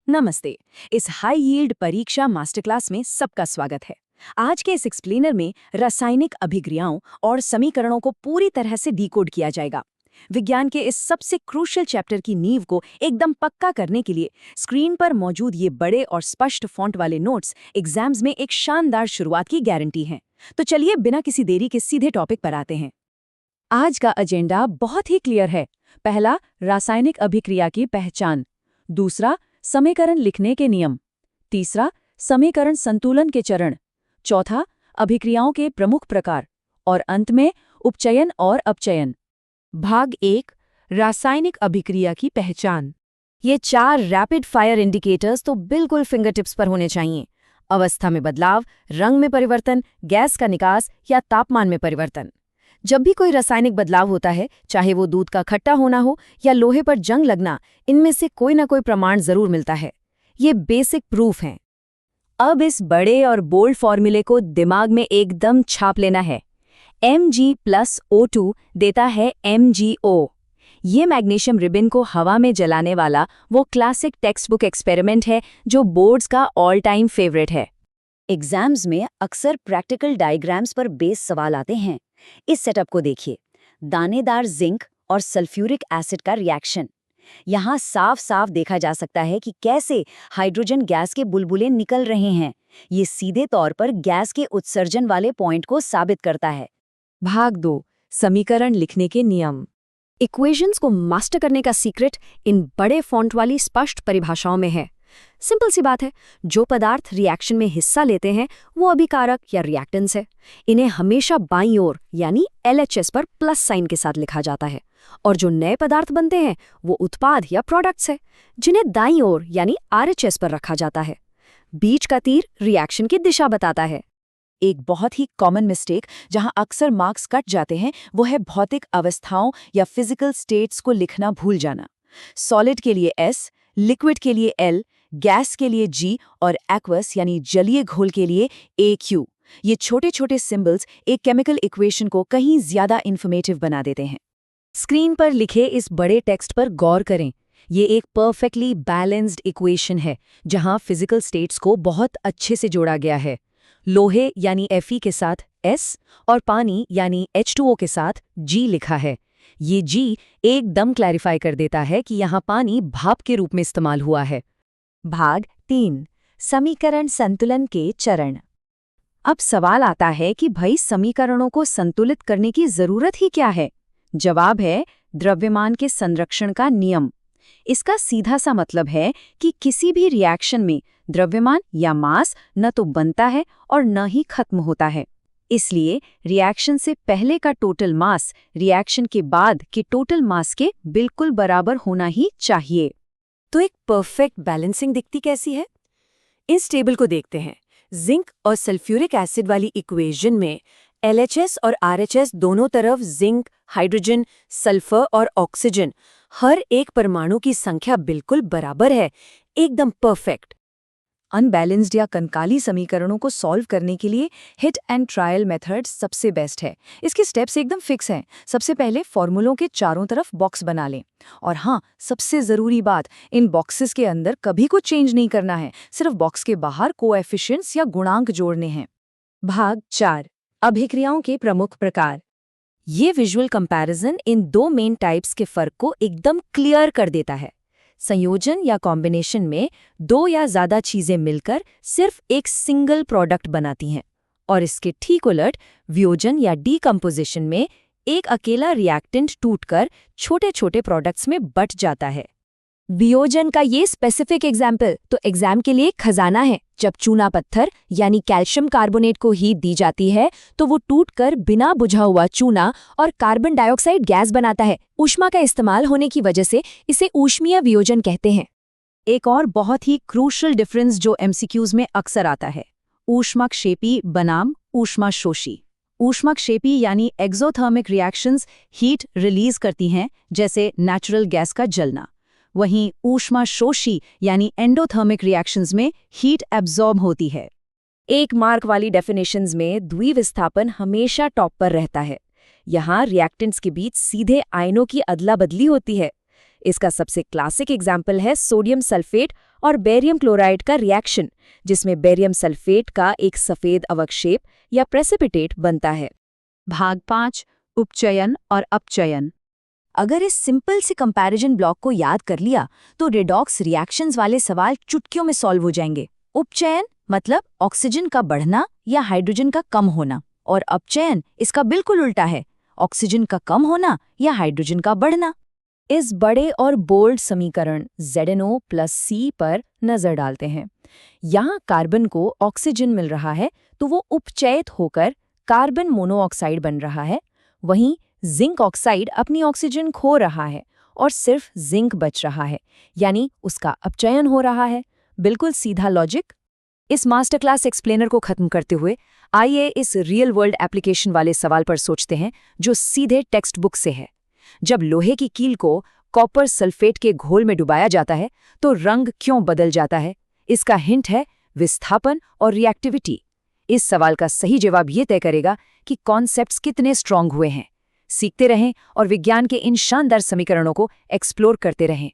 नमस्ते। इस high yield परीक्षा मास्टर क्लास में सबका स्वागत है। आज के इस एक्सप्लेनर में रासायनिक अभिक्रियाओं और समीकरणों को पूरी तरह से डिकोड किया जाएगा। विज्ञान के इस सबसे क्रूशियल चैप्टर की नींव को एकदम पक्का करने के लिए स्क्रीन पर मौजूद ये बड़े और स्पष्ट फॉन्ट वाले नोट्स एग्जाम्स में एक शानदार शुरुआत की गारंटी हैं। तो चलिए बिना किसी देरी के सीधे टॉपिक पर आते हैं। आज का एजेंडा बहुत ही क्लियर है। पहला, रासायनिक अभिक्रिया की पहचान। दूसरा, समीकरण लिखने के नियम। तीसरा, समीकरण संतुलन के चरण। चौथा, अभिक्रियाओं के प्रमुख प्रकार। और अंत में उपचयन और अपचयन। भाग 1, रासायनिक अभिक्रिया की पहचान। ये 4 रैपिड फायर इंडिकेटर्स तो बिल्कुल फिंगरटिप्स पर होने चाहिए। अवस्था में बदलाव, रंग में परिवर्तन, गैस का निकास या तापमान में परिवर्तन। जब भी कोई रासायनिक बदलाव होता है, चाहे वो दूध का खट्टा होना हो या लोहे पर जंग लगना, इनमें से कोई ना कोई प्रमाण जरूर मिलता है। ये बेसिक प्रूफ हैं। अब इस बड़े और बोल्ड फॉर्मूले को दिमाग में एकदम छाप लेना है। Mg+O2 देता है MgO। ये मैग्नीशियम रिबन को हवा में जलाने वाला वो क्लासिक टेक्स्ट बुक एक्सपेरिमेंट है जो बोर्ड्स का ऑल टाइम फेवरेट है। एग्जाम्स में अक्सर प्रैक्टिकल डायग्राम्स पर बेस सवाल आते हैं। इस सेटअप को देखिए, दानेदार जिंक और सल्फ्यूरिक एसिड का रिएक्शन। यहाँ साफ साफ देखा जा सकता है कि कैसे हाइड्रोजन गैस के बुलबुले निकल रहे हैं। ये सीधे तौर पर गैस के उत्सर्जन वाले पॉइंट को साबित करता है। भाग 2, समीकरण लिखने के नियम। इक्वेशंस को मास्टर करने का सीक्रेट इन बड़े फॉन्ट वाली स्पष्ट परिभाषाओं में है। सिंपल सी बात है, जो पदार्थ रिएक्शन में हिस्सा लेते हैं वो अभिकारक या रिएक्टेंट्स है। इन्हें हमेशा बाईं ओर यानी LHS पर प्लस साइन के साथ लिखा जाता है। और जो नए पदार्थ बनते हैं वो उत्पाद या प्रोडक्ट्स है, जिन्हें दाईं ओर यानी RHS पर रखा जाता है। बीच का तीर रिएक्शन की दिशा बताता है। एक बहुत ही कॉमन मिस्टेक जहां अक्सर मार्क्स कट जाते हैं वो है भौतिक अवस्थाओं या फिजिकल स्टेट्स को लिखना भूल जाना। सॉलिड के लिए S, लिक्विड के लिए L, गैस के लिए G और एक्वस यानी जलीय घोल के लिए AQ। ये छोटे छोटे सिंबल्स एक केमिकल इक्वेशन को कहीं ज्यादा इन्फॉर्मेटिव बना देते हैं। स्क्रीन पर लिखे इस बड़े टेक्स्ट पर गौर करें। ये एक परफेक्टली बैलेंस्ड इक्वेशन है जहां फिजिकल स्टेट्स को बहुत अच्छे से जोड़ा गया है। लोहे यानी Fe के साथ S और पानी यानी H2O के साथ G लिखा है। ये G एकदम क्लैरिफाई कर देता है कि यहाँ पानी भाप के रूप में इस्तेमाल हुआ है। भाग 3, समीकरण संतुलन के चरण। अब सवाल आता है कि भाई समीकरणों को संतुलित करने की जरूरत ही क्या है? जवाब है द्रव्यमान के संरक्षण का नियम। इसका सीधा सा मतलब है कि किसी भी रिएक्शन में द्रव्यमान या मास न तो बनता है और न ही खत्म होता है। इसलिए रिएक्शन से पहले का टोटल मास रिएक्शन के बाद के टोटल मास के बिल्कुल बराबर होना ही चाहिए। तो एक परफेक्ट बैलेंसिंग दिखती कैसी है? इस टेबल को देखते हैं। जिंक और सल्फ्यूरिक एसिड वाली इक्वेशन में LHS और RHS दोनों तरफ जिंक, हाइड्रोजन, सल्फर और ऑक्सीजन, हर एक परमाणु की संख्या बिल्कुल बराबर है, एकदम परफेक्ट। अनबैलेंस्ड या कंकाली समीकरणों को सॉल्व करने के लिए हिट एंड ट्रायल मेथड सबसे बेस्ट है। इसके स्टेप्स एकदम फिक्स हैं। सबसे पहले फॉर्मूलों के चारों तरफ बॉक्स बना लें। और हाँ, सबसे ज़रूरी बात, इन बॉक्सेस के अंदर कभी कुछ चेंज नहीं करना है, सिर्फ बॉक्स के बाहर कोएफिशिएंट्स या गुणांक जोड़ने हैं। भाग 4, अभिक्रियाओं के प्रमुख प्रकार। ये विजुअल कंपैरिजन इन 2 मेन टाइप्स के फर्क को एकदम क्लियर कर देता है। संयोजन या कॉम्बिनेशन में 2 या ज़्यादा चीज़ें मिलकर सिर्फ एक सिंगल प्रोडक्ट बनाती हैं, और इसके ठीक उलट वियोजन या डीकम्पोजिशन में एक अकेला रिएक्टेंट टूटकर छोटे छोटे प्रोडक्ट्स में बट जाता है। वियोजन का ये स्पेसिफिक एग्जाम्पल तो एग्जाम के लिए खजाना है। जब चूना पत्थर यानी कैल्शियम कार्बोनेट को हीट दी जाती है तो वो टूटकर बिना बुझा हुआ चूना और कार्बन डाइऑक्साइड गैस बनाता है। ऊष्मा का इस्तेमाल होने की वजह से इसे ऊष्मीय वियोजन कहते हैं। एक और बहुत ही क्रूशियल डिफरेंस जो MCQs में अक्सर आता है, ऊष्माक्षेपी बनाम ऊष्माशोषी। ऊष्माक्षेपी यानी एक्सोथर्मिक रिएक्शंस हीट रिलीज करती हैं, जैसे नेचुरल गैस का जलना। वहीं ऊष्माशोषी यानी एंडोथर्मिक रिएक्शंस में हीट एब्जॉर्ब होती है। एक मार्क वाली डेफिनेशंस में द्विविस्थापन हमेशा टॉप पर रहता है। यहाँ रिएक्टेंट्स के बीच सीधे आयनों की अदला बदली होती है। इसका सबसे क्लासिक एग्जाम्पल है सोडियम सल्फेट और बेरियम क्लोराइड का रिएक्शन, जिसमें बेरियम सल्फेट का एक सफेद अवक्षेप या प्रेसिपिटेट बनता है। भाग 5 उपचयन और अपचयन। अगर इस सिंपल सी कंपैरिजन ब्लॉक को याद कर लिया तो रेडॉक्स रिएक्शंस वाले सवाल चुटकियों में सॉल्व हो जाएंगे। उपचयन मतलब ऑक्सीजन का बढ़ना या हाइड्रोजन का कम होना, और अपचयन इसका बिल्कुल उल्टा है, ऑक्सीजन का कम होना या हाइड्रोजन का बढ़ना। इस बड़े और बोल्ड समीकरण ZnO+C पर नजर डालते हैं। यहाँ कार्बन को ऑक्सीजन मिल रहा है तो वो उपचयित होकर कार्बन मोनोऑक्साइड बन रहा है, वहीं जिंक ऑक्साइड अपनी ऑक्सीजन खो रहा है और सिर्फ जिंक बच रहा है, यानी उसका अपचयन हो रहा है। बिल्कुल सीधा लॉजिक। इस मास्टर क्लास एक्सप्लेनर को खत्म करते हुए आइए इस रियल वर्ल्ड एप्लीकेशन वाले सवाल पर सोचते हैं जो सीधे टेक्स्ट बुक से है। जब लोहे की कील को कॉपर सल्फेट के घोल में डुबाया जाता है तो रंग क्यों बदल जाता है? इसका हिंट है विस्थापन और रिएक्टिविटी। इस सवाल का सही जवाब ये तय करेगा कि कॉन्सेप्ट्स कितने स्ट्रांग हुए हैं। सीखते रहें और विज्ञान के इन शानदार समीकरणों को एक्सप्लोर करते रहें।